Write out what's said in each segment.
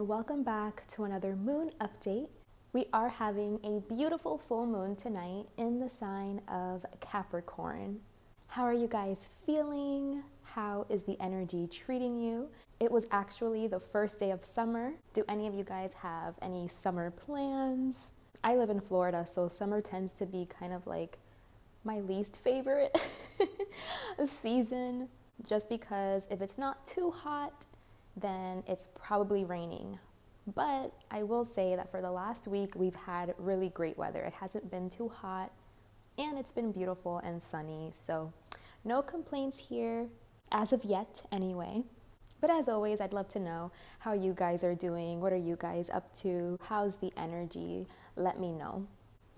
and welcome back to another moon update. We are having a beautiful full moon tonight in the sign of Capricorn. How are you guys feeling? How is the energy treating you? It was actually the first day of summer. Do any of you guys have any summer plans? I live in Florida, so summer tends to be kind of like my least favorite season, just because if it's not too hot, then it's probably raining. But I will say that for the last week, we've had really great weather. It hasn't been too hot and it's been beautiful and sunny. So no complaints here as of yet anyway. But as always, I'd love to know how you guys are doing. What are you guys up to? How's the energy? Let me know.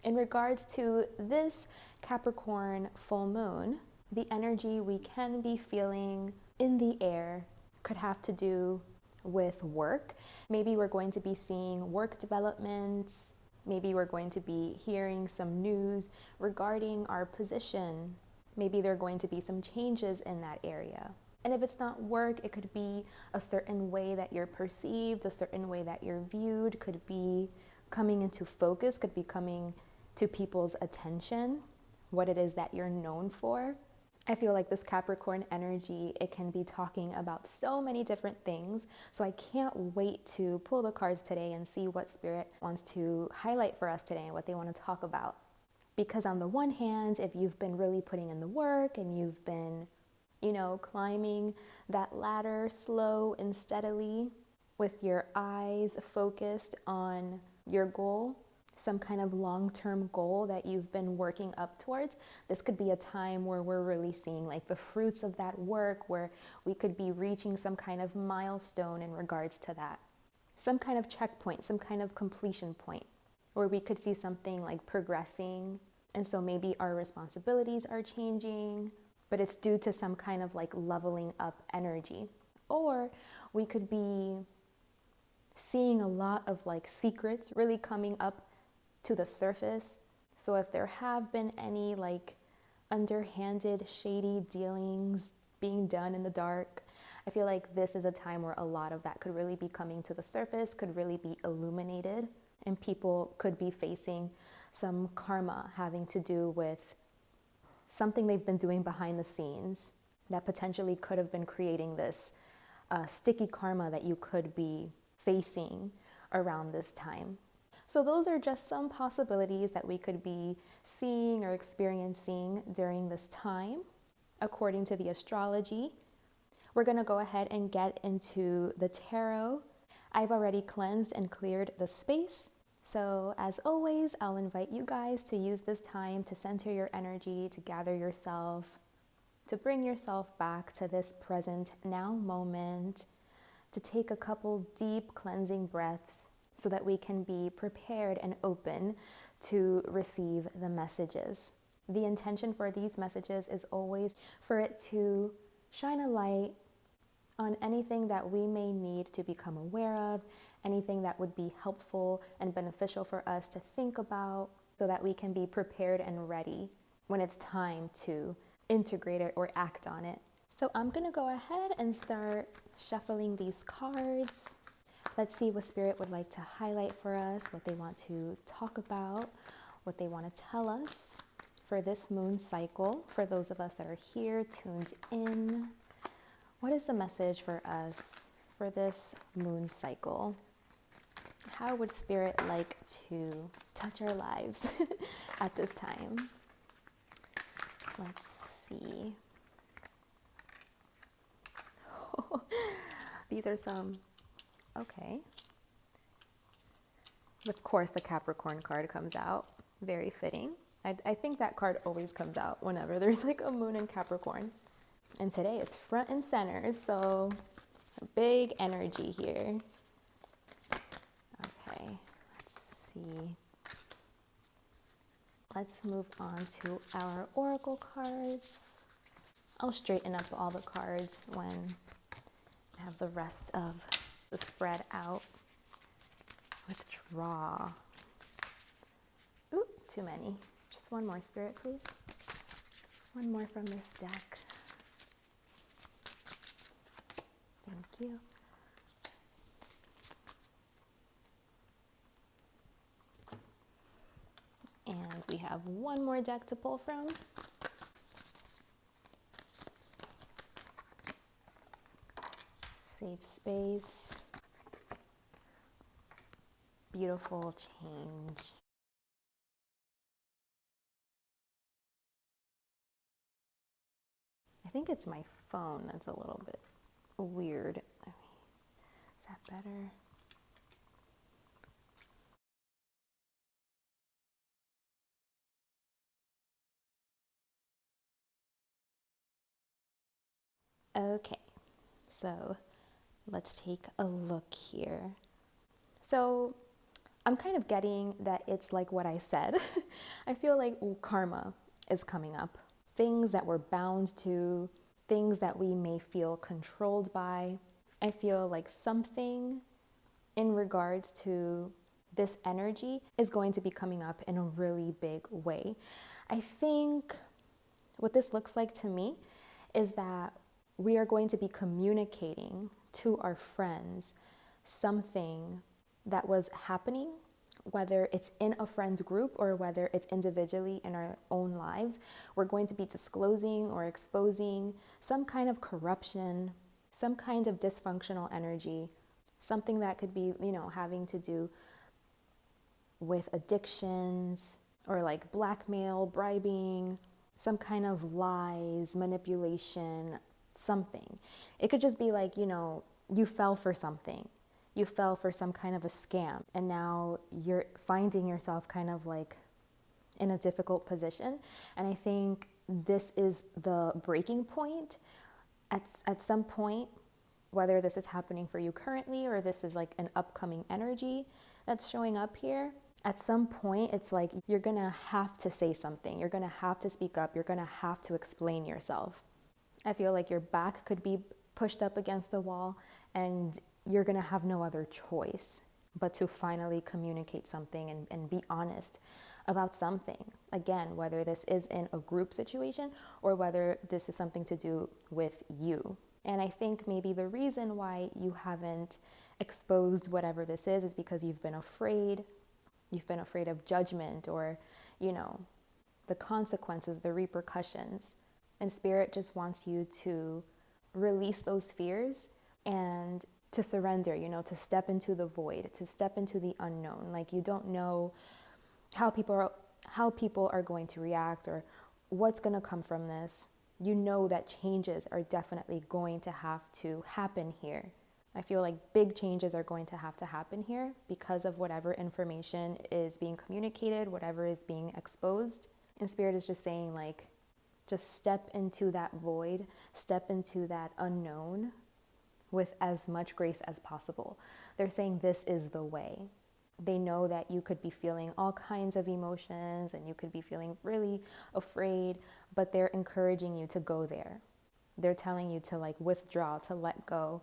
In regards to this Capricorn full moon, the energy we can be feeling in the air could have to do with work. Maybe we're going to be seeing work developments. Maybe we're going to be hearing some news regarding our position. Maybe there are going to be some changes in that area. And if it's not work, it could be a certain way that you're perceived, a certain way that you're viewed, could be coming into focus, could be coming to people's attention, what it is that you're known for. I feel like this Capricorn energy, it can be talking about so many different things. So I can't wait to pull the cards today and see what Spirit wants to highlight for us today and what they want to talk about. Because on the one hand, if you've been really putting in the work and you've been, climbing that ladder slow and steadily with your eyes focused on your goal, some kind of long-term goal that you've been working up towards, this could be a time where we're really seeing like the fruits of that work, where we could be reaching some kind of milestone in regards to that. Some kind of checkpoint, some kind of completion point, where we could see something like progressing. And so maybe our responsibilities are changing, but it's due to some kind of like leveling up energy. Or we could be seeing a lot of like secrets really coming up to the surface. So if there have been any like underhanded, shady dealings being done in the dark, I feel like this is a time where a lot of that could really be coming to the surface, could really be illuminated, and people could be facing some karma having to do with something they've been doing behind the scenes that potentially could have been creating this sticky karma that you could be facing around this time. So those are just some possibilities that we could be seeing or experiencing during this time, according to the astrology. We're going to go ahead and get into the tarot. I've already cleansed and cleared the space. So as always, I'll invite you guys to use this time to center your energy, to gather yourself, to bring yourself back to this present now moment, to take a couple deep cleansing breaths, so that we can be prepared and open to receive the messages. The intention for these messages is always for it to shine a light on anything that we may need to become aware of, anything that would be helpful and beneficial for us to think about, so that we can be prepared and ready when it's time to integrate it or act on it. So I'm going to go ahead and start shuffling these cards. Let's see what Spirit would like to highlight for us, what they want to talk about, what they want to tell us for this moon cycle. For those of us that are here, tuned in, what is the message for us for this moon cycle? How would Spirit like to touch our lives at this time? Let's see. These are some... Okay. Of course, the Capricorn card comes out. Very fitting. I think that card always comes out whenever there's like a moon in Capricorn. And today it's front and center, so big energy here. Okay, let's see. Let's move on to our oracle cards. I'll straighten up all the cards when I have the rest of the spread out. Withdraw. Ooh, too many. Just one more, Spirit, please. One more from this deck. Thank you. means we have one more deck to pull from. Safe space. Beautiful change. I think it's my phone that's a little bit weird. Is that better? Okay, so let's take a look here. So I'm kind of getting that it's like what I said. I feel like karma is coming up. Things that we're bound to, things that we may feel controlled by. I feel like something in regards to this energy is going to be coming up in a really big way. I think what this looks like to me is that we are going to be communicating to our friends something that was happening, whether it's in a friend group or whether it's individually in our own lives. We're going to be disclosing or exposing some kind of corruption, some kind of dysfunctional energy, something that could be, having to do with addictions or like blackmail, bribing, some kind of lies, manipulation, something. It could just be like, you fell for something. You fell for some kind of a scam, and now you're finding yourself kind of like in a difficult position. And I think this is the breaking point. At some point, whether this is happening for you currently or this is like an upcoming energy that's showing up here, at some point it's like you're gonna have to say something. You're gonna have to speak up. You're gonna have to explain yourself. I feel like your back could be pushed up against the wall and you're gonna have no other choice but to finally communicate something and be honest about something. Again, whether this is in a group situation or whether this is something to do with you. And I think maybe the reason why you haven't exposed whatever this is because you've been afraid. You've been afraid of judgment or, the consequences, the repercussions. And Spirit just wants you to release those fears and to surrender, to step into the void, to step into the unknown. Like, you don't know how people are going to react or what's going to come from this. You know that changes are definitely going to have to happen here. I feel like big changes are going to have to happen here because of whatever information is being communicated, whatever is being exposed. And Spirit is just saying, like, just step into that void, step into that unknown with as much grace as possible. They're saying this is the way. They know that you could be feeling all kinds of emotions and you could be feeling really afraid, but they're encouraging you to go there. They're telling you to like withdraw, to let go,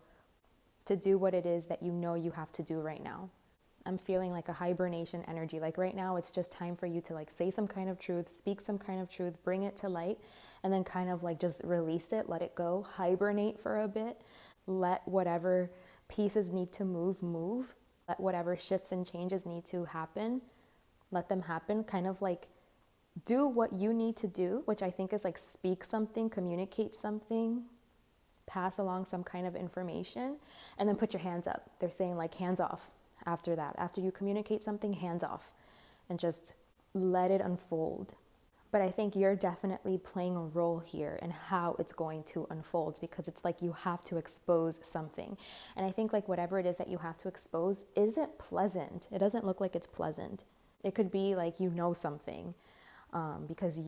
to do what it is that you know you have to do right now. I'm feeling like a hibernation energy. Like right now, it's just time for you to like say some kind of truth, speak some kind of truth, bring it to light, and then kind of like just release it, let it go, hibernate for a bit, let whatever pieces need to move, let whatever shifts and changes need to happen, let them happen, kind of like do what you need to do, which I think is like speak something, communicate something, pass along some kind of information, and then put your hands up. They're saying like hands off after that. After you communicate something, hands off and just let it unfold. But I think you're definitely playing a role here in how it's going to unfold because it's like you have to expose something. And I think like whatever it is that you have to expose isn't pleasant. It doesn't look like it's pleasant. It could be like something because,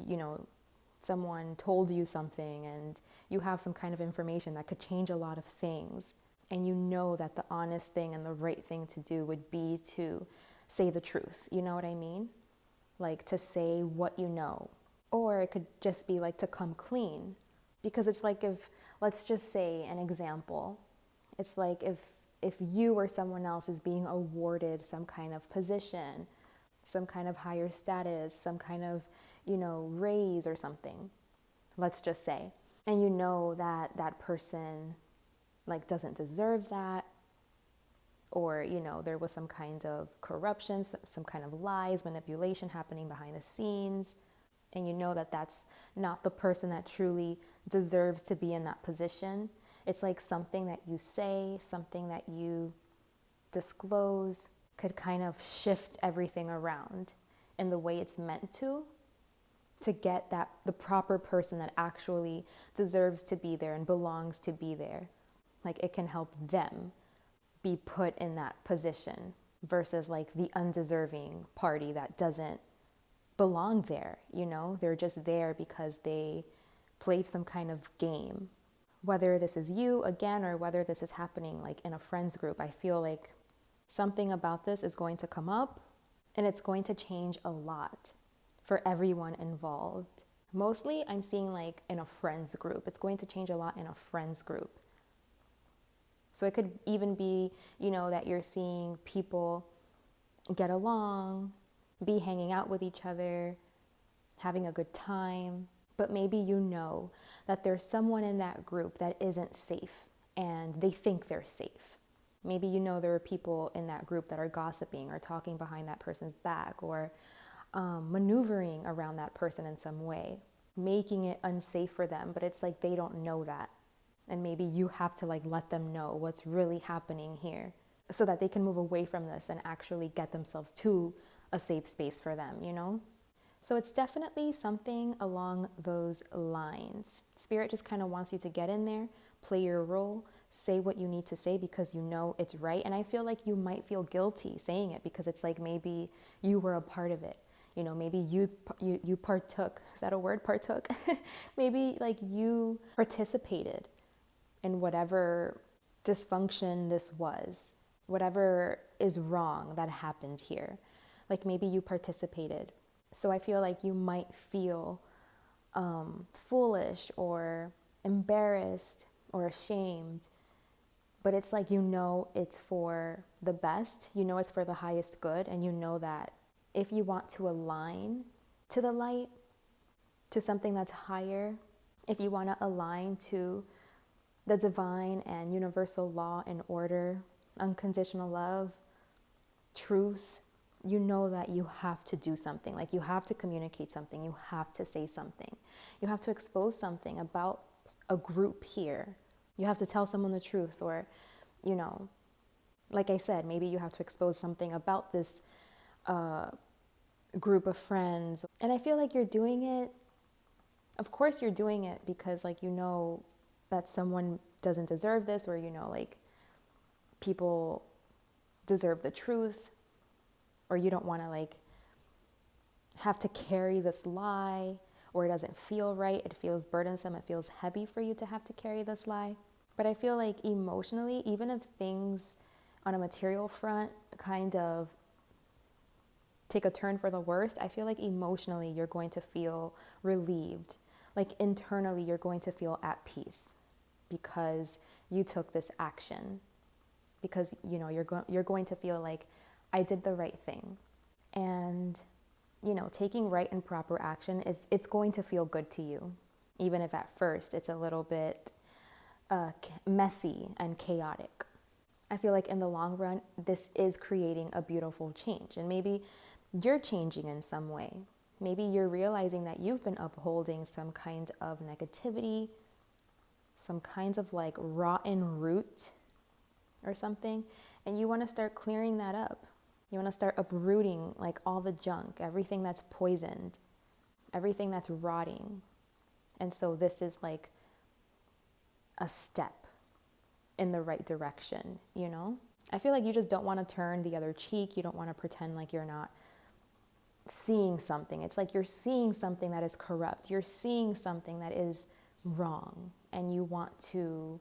someone told you something and you have some kind of information that could change a lot of things. And you know that the honest thing and the right thing to do would be to say the truth. You know what I mean? Like to say what you know. Or it could just be like to come clean. Because it's like if, let's just say an example. It's like if you or someone else is being awarded some kind of position, some kind of higher status, some kind of, raise or something, let's just say. And you know that that person like doesn't deserve that, or, there was some kind of corruption, some kind of lies, manipulation happening behind the scenes. And you know that that's not the person that truly deserves to be in that position. It's like something that you say, something that you disclose could kind of shift everything around in the way it's meant to get the proper person that actually deserves to be there and belongs to be there. Like, it can help them be put in that position versus like the undeserving party that doesn't belong there. They're just there because they played some kind of game. Whether this is you again, or whether this is happening like in a friends group, I feel like something about this is going to come up, and it's going to change a lot for everyone involved. Mostly I'm seeing like in a friends group. It's going to change a lot in a friends group. So it could even be, that you're seeing people get along, be hanging out with each other, having a good time. But maybe that there's someone in that group that isn't safe and they think they're safe. Maybe there are people in that group that are gossiping or talking behind that person's back, or maneuvering around that person in some way, making it unsafe for them. But it's like they don't know that. And maybe you have to like let them know what's really happening here so that they can move away from this and actually get themselves to a safe space for them, So it's definitely something along those lines. Spirit just kind of wants you to get in there, play your role, say what you need to say because it's right. And I feel like you might feel guilty saying it because it's like maybe you were a part of it. Maybe you partook. Is that a word? Partook? Maybe like you participated in whatever dysfunction this was, whatever is wrong that happened here. Like maybe you participated. So I feel like you might feel foolish or embarrassed or ashamed, but it's like it's for the best, it's for the highest good, and that if you want to align to the light, to something that's higher, if you want to align to the divine and universal law and order, unconditional love, truth, that you have to do something. Like you have to communicate something. You have to say something. You have to expose something about a group here. You have to tell someone the truth, or, like I said, maybe you have to expose something about this group of friends. And I feel like you're doing it. Of course you're doing it because like, that someone doesn't deserve this, or, like people deserve the truth, or you don't want to like have to carry this lie, or it doesn't feel right. It feels burdensome. It feels heavy for you to have to carry this lie. But I feel like emotionally, even if things on a material front kind of take a turn for the worst, I feel like emotionally you're going to feel relieved. Like internally you're going to feel at peace because you took this action. Because, you're going to feel like I did the right thing. And, taking right and proper action it's going to feel good to you. Even if at first it's a little bit messy and chaotic. I feel like in the long run, this is creating a beautiful change. And maybe you're changing in some way. Maybe you're realizing that you've been upholding some kind of negativity, some kinds of like rotten root or something, and you want to start clearing that up. You want to start uprooting like all the junk, everything that's poisoned, everything that's rotting. And so this is like a step in the right direction, I feel like you just don't want to turn the other cheek. You don't want to pretend like you're not seeing something. It's like you're seeing something that is corrupt. You're seeing something that is wrong, and you want to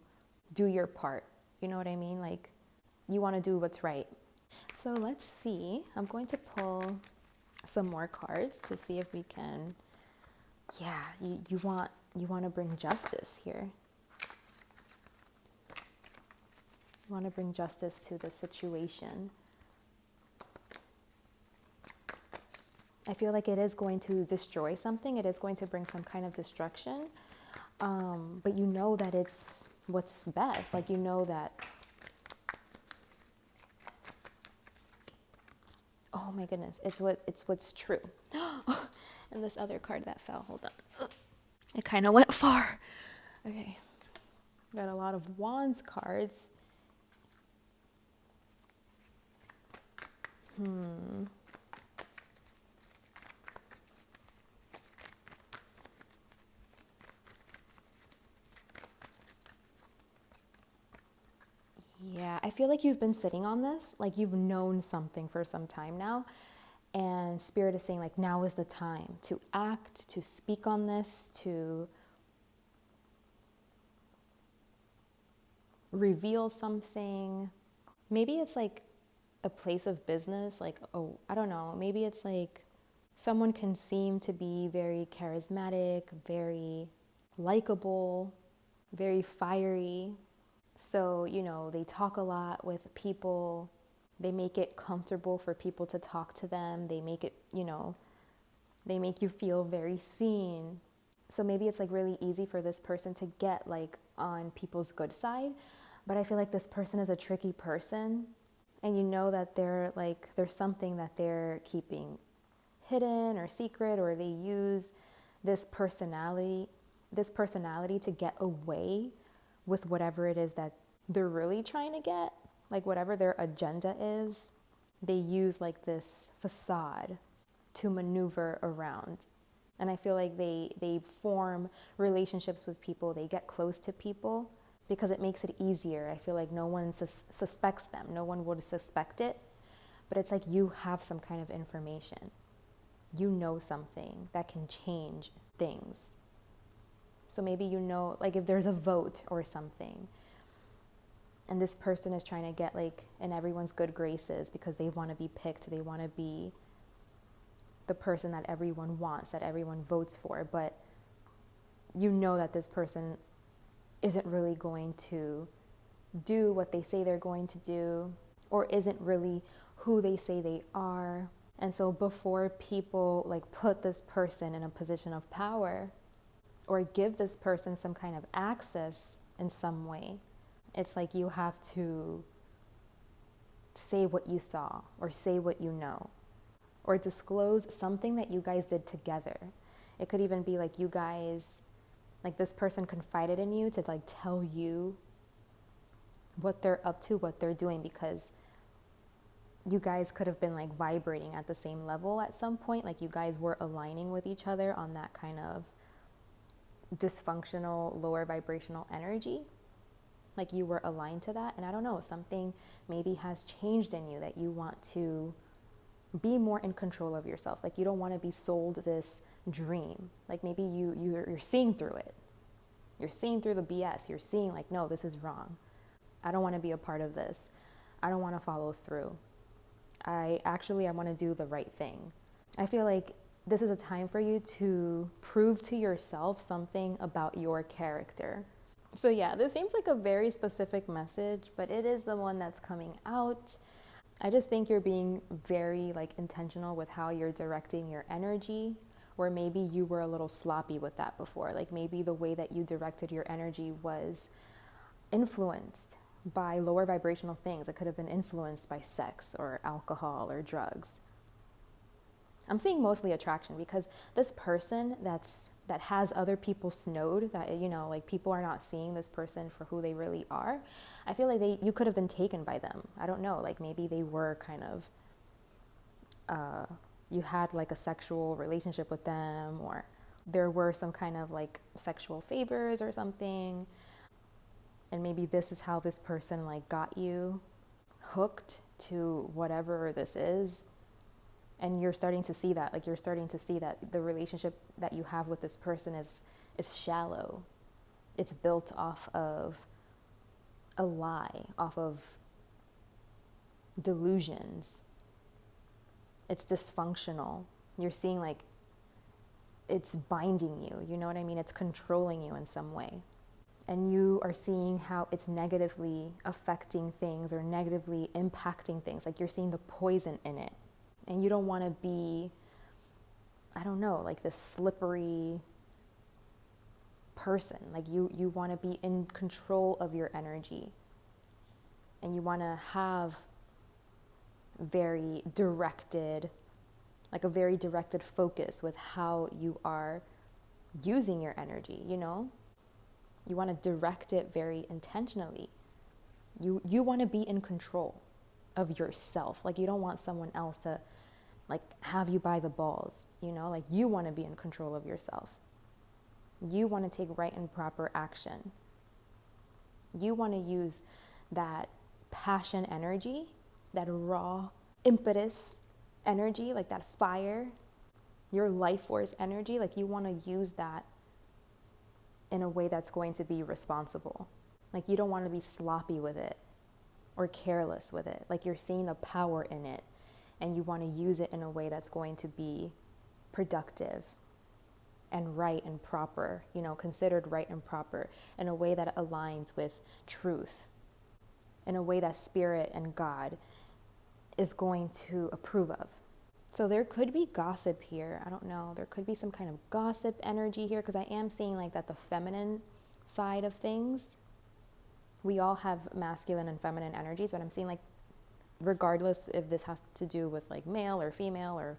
do your part. You know what I mean? Like you want to do what's right. So let's see. I'm going to pull some more cards to see if we can, you want to bring justice here. You want to bring justice to the situation. I feel like it is going to destroy something. It is going to bring some kind of destruction. But that it's what's best. Like, that Oh my goodness, it's what's true. And this other card that fell, hold on. It kind of went far. Okay. Got a lot of Wands cards. Yeah, I feel like you've been sitting on this, like you've known something for some time now. And Spirit is saying, like, now is the time to act, to speak on this, to reveal something. Maybe it's like a place of business, like, oh, I don't know. Maybe it's like someone can seem to be very charismatic, very likable, very fiery. So, they talk a lot with people. They make it comfortable for people to talk to them. They make it, they make you feel very seen. So maybe it's like really easy for this person to get like on people's good side. But I feel like this person is a tricky person. And that there's something that they're keeping hidden or secret, or they use this personality to get away with whatever it is that they're really trying to get, like whatever their agenda is. They use like this facade to maneuver around. And I feel like they form relationships with people, they get close to people because it makes it easier. I feel like no one suspects them, no one would suspect it, but it's like you have some kind of information. You know something that can change things. So maybe like if there's a vote or something, and this person is trying to get like in everyone's good graces because they want to be picked, they want to be the person that everyone wants, that everyone votes for, but that this person isn't really going to do what they say they're going to do, or isn't really who they say they are. And so before people like put this person in a position of power or give this person some kind of access in some way, it's like you have to say what you saw or say what you know or disclose something that you guys did together. It could even be like you guys, like this person confided in you to like tell you what they're up to, what they're doing, because you guys could have been like vibrating at the same level at some point. Like you guys were aligning with each other on that kind of dysfunctional, lower vibrational energy. Like you were aligned to that. And I don't know, something maybe has changed in you that you want to be more in control of yourself. Like you don't want to be sold this dream. Like maybe you're seeing through it. You're seeing through the BS. You're seeing like, no, this is wrong. I don't want to be a part of this. I don't want to follow through. I want to do the right thing. I feel like this is a time for you to prove to yourself something about your character. So yeah, this seems like a very specific message, but it is the one that's coming out. I just think you're being very like intentional with how you're directing your energy, where maybe you were a little sloppy with that before. Like maybe the way that you directed your energy was influenced by lower vibrational things. It could have been influenced by sex or alcohol or drugs. I'm seeing mostly attraction, because this person that has other people snowed, that like people are not seeing this person for who they really are. I feel like you could have been taken by them. I don't know, like maybe they were kind of you had like a sexual relationship with them, or there were some kind of like sexual favors or something. And maybe this is how this person like got you hooked to whatever this is. And you're starting to see that, the relationship that you have with this person is shallow. It's built off of a lie, off of delusions. It's dysfunctional. You're seeing like it's binding you, you know what I mean? It's controlling you in some way. And you are seeing how it's negatively affecting things or negatively impacting things. Like you're seeing the poison in it. And you don't want to be, I don't know, like this slippery person. Like you want to be in control of your energy. And you want to have very directed, like a very directed focus with how you are using your energy, you know? You want to direct it very intentionally. You want to be in control of yourself. Like, you don't want someone else to like have you by the balls, you know? Like, you want to be in control of yourself. You want to take right and proper action. You want to use that passion energy, that raw impetus energy, like that fire, your life force energy. Like, you want to use that in a way that's going to be responsible. Like, you don't want to be sloppy with it or careless with it. Like, you're seeing the power in it and you want to use it in a way that's going to be productive and right and proper, you know, considered right and proper, in a way that aligns with truth, in a way that Spirit and God is going to approve of. So there could be gossip here. I don't know. There could be some kind of gossip energy here, because I am seeing like that the feminine side of things. We all have masculine and feminine energies, but I'm seeing like, regardless if this has to do with like male or female or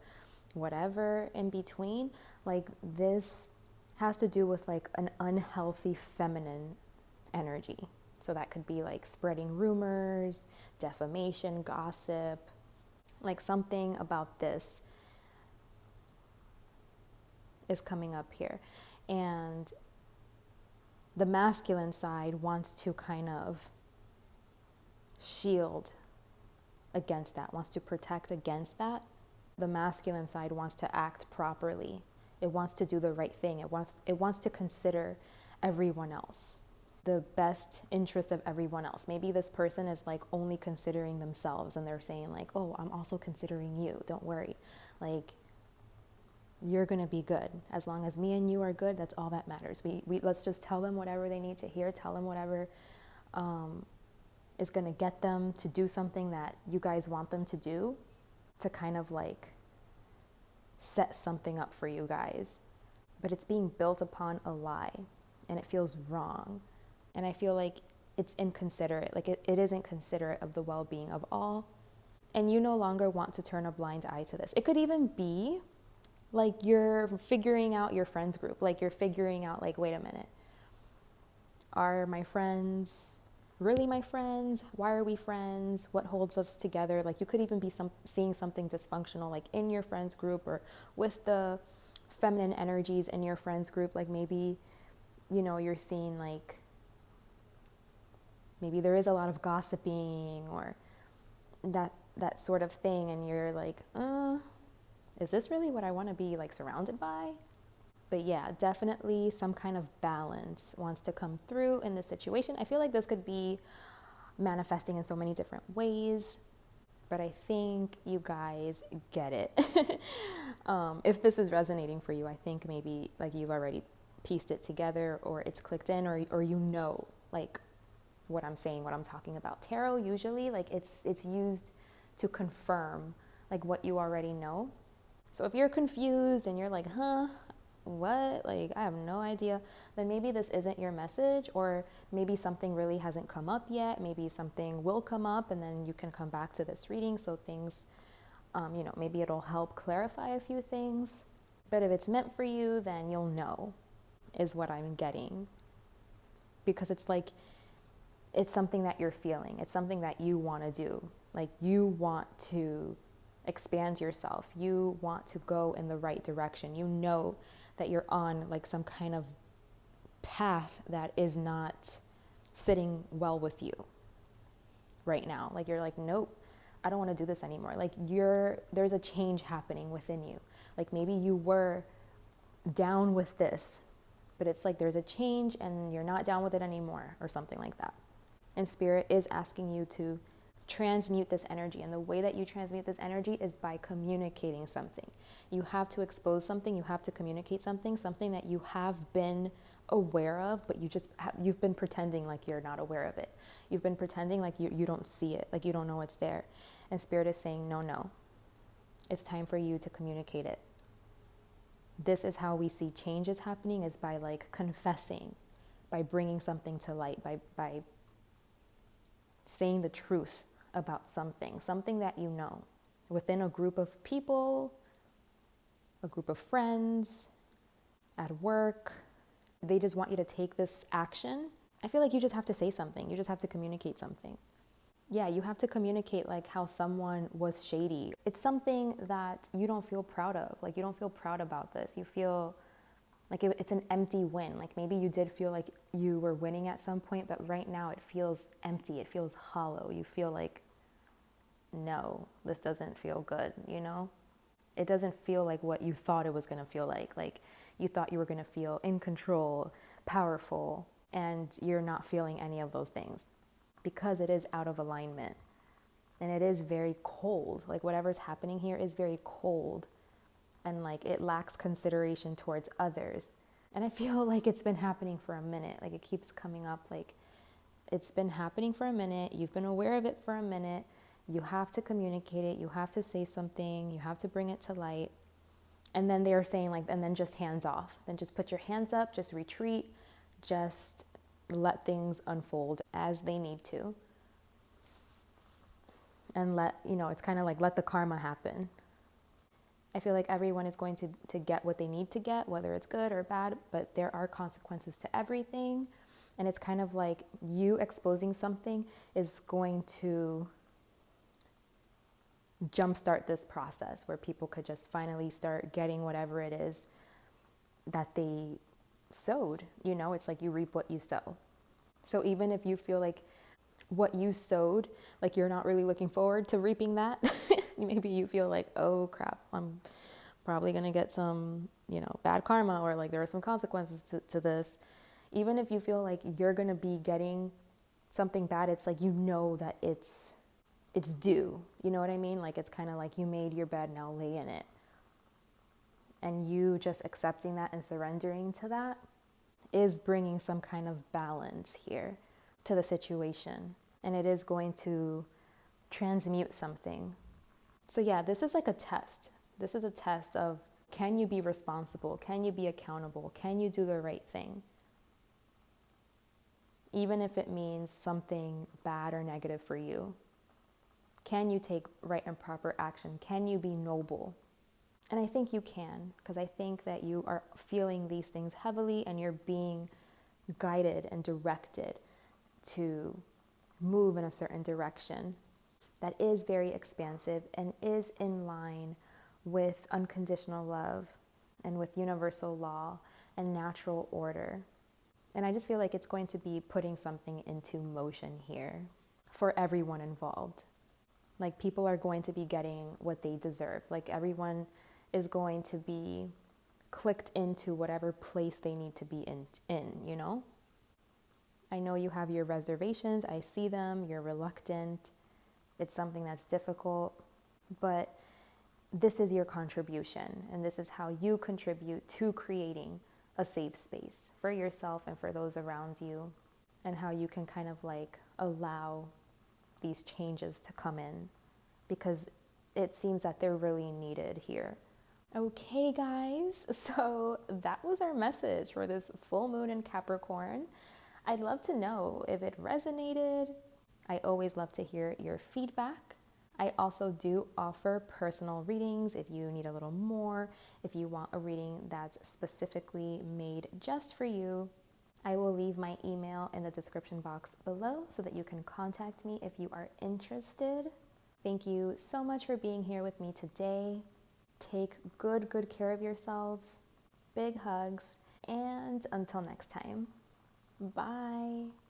whatever in between, like this has to do with like an unhealthy feminine energy. So that could be like spreading rumors, defamation, gossip, like something about this is coming up here. And the masculine side wants to kind of shield against that, wants to protect against that. The masculine side wants to act properly. It wants to do the right thing. It wants to consider everyone else, the best interest of everyone else. Maybe this person is like only considering themselves and they're saying like, oh, I'm also considering you. Don't worry. Like, you're going to be good. As long as me and you are good, that's all that matters. We let's just tell them whatever they need to hear. Tell them whatever is going to get them to do something that you guys want them to do, to kind of like set something up for you guys. But it's being built upon a lie and it feels wrong. And I feel like it's inconsiderate. Like it isn't considerate of the well-being of all. And you no longer want to turn a blind eye to this. It could even be like you're figuring out your friends group. Like you're figuring out like, wait a minute. Are my friends really my friends? Why are we friends? What holds us together? Like you could even be seeing something dysfunctional like in your friends group or with the feminine energies in your friends group. Like maybe, you know, you're seeing like, maybe there is a lot of gossiping or that sort of thing. And you're like, is this really what I want to be like surrounded by? But yeah, definitely some kind of balance wants to come through in this situation. I feel like this could be manifesting in so many different ways, but I think you guys get it. If this is resonating for you, I think maybe like you've already pieced it together or it's clicked in or you know like what I'm saying, what I'm talking about. Tarot usually like it's used to confirm like what you already know. So if you're confused and you're like, what? Like, I have no idea. Then maybe this isn't your message, or maybe something really hasn't come up yet. Maybe something will come up and then you can come back to this reading. So things, you know, maybe it'll help clarify a few things. But if it's meant for you, then you'll know, is what I'm getting. Because it's like, it's something that you're feeling. It's something that you want to do. Like you want to expand yourself. You want to go in the right direction. You know that you're on like some kind of path that is not sitting well with you right now. Like you're like, nope, I don't want to do this anymore. Like there's a change happening within you. Like maybe you were down with this, but it's like there's a change and you're not down with it anymore or something like that. And Spirit is asking you to transmute this energy. And the way that you transmute this energy is by communicating something. You have to expose something. You have to communicate something that you have been aware of, but you've been pretending like you're not aware of it. You've been pretending like you don't see it, like you don't know it's there. And Spirit is saying, no, it's time for you to communicate it. This is how we see changes happening, is by like confessing, by bringing something to light, by saying the truth about something that you know, within a group of people, a group of friends, at work. They just want you to take this action. I feel like you just have to say something. You just have to communicate something. Yeah, you have to communicate like how someone was shady. It's something that you don't feel proud of. Like you don't feel proud about this. You feel like it's an empty win. Like maybe you did feel like you were winning at some point, but right now it feels empty. It feels hollow. You feel like, no, this doesn't feel good, you know? It doesn't feel like what you thought it was going to feel like. Like you thought you were going to feel in control, powerful, and you're not feeling any of those things because it is out of alignment. And it is very cold. Like whatever's happening here is very cold. And like it lacks consideration towards others. And I feel like it's been happening for a minute. Like it keeps coming up. Like it's been happening for a minute. You've been aware of it for a minute. You have to communicate it. You have to say something. You have to bring it to light. And then they're saying like, and then just hands off. Then just put your hands up, just retreat, just let things unfold as they need to. And it's kind of like let the karma happen. I feel like everyone is going to get what they need to get, whether it's good or bad, but there are consequences to everything. And it's kind of like you exposing something is going to jumpstart this process where people could just finally start getting whatever it is that they sowed. It's like you reap what you sow. So even if you feel like what you sowed, like you're not really looking forward to reaping that, maybe you feel like, oh crap, I'm probably going to get some, bad karma, or like there are some consequences to this. Even if you feel like you're going to be getting something bad, it's like, that it's due. You know what I mean? Like it's kind of like you made your bed, now lay in it. And you just accepting that and surrendering to that is bringing some kind of balance here to the situation. And it is going to transmute something. So yeah, this is like a test. This is a test of, can you be responsible? Can you be accountable? Can you do the right thing? Even if it means something bad or negative for you. Can you take right and proper action? Can you be noble? And I think you can, because I think that you are feeling these things heavily and you're being guided and directed to move in a certain direction that is very expansive and is in line with unconditional love and with universal law and natural order. And I just feel like it's going to be putting something into motion here for everyone involved. Like people are going to be getting what they deserve. Like everyone is going to be clicked into whatever place they need to be in. I know you have your reservations. I see them. You're reluctant. It's something that's difficult, but this is your contribution, and this is how you contribute to creating a safe space for yourself and for those around you, and how you can kind of like allow these changes to come in, because it seems that they're really needed here. Okay, guys, so that was our message for this full moon in Capricorn. I'd love to know if it resonated. I always love to hear your feedback. I also do offer personal readings if you need a little more, if you want a reading that's specifically made just for you. I will leave my email in the description box below so that you can contact me if you are interested. Thank you so much for being here with me today. Take good care of yourselves. Big hugs. And until next time, bye.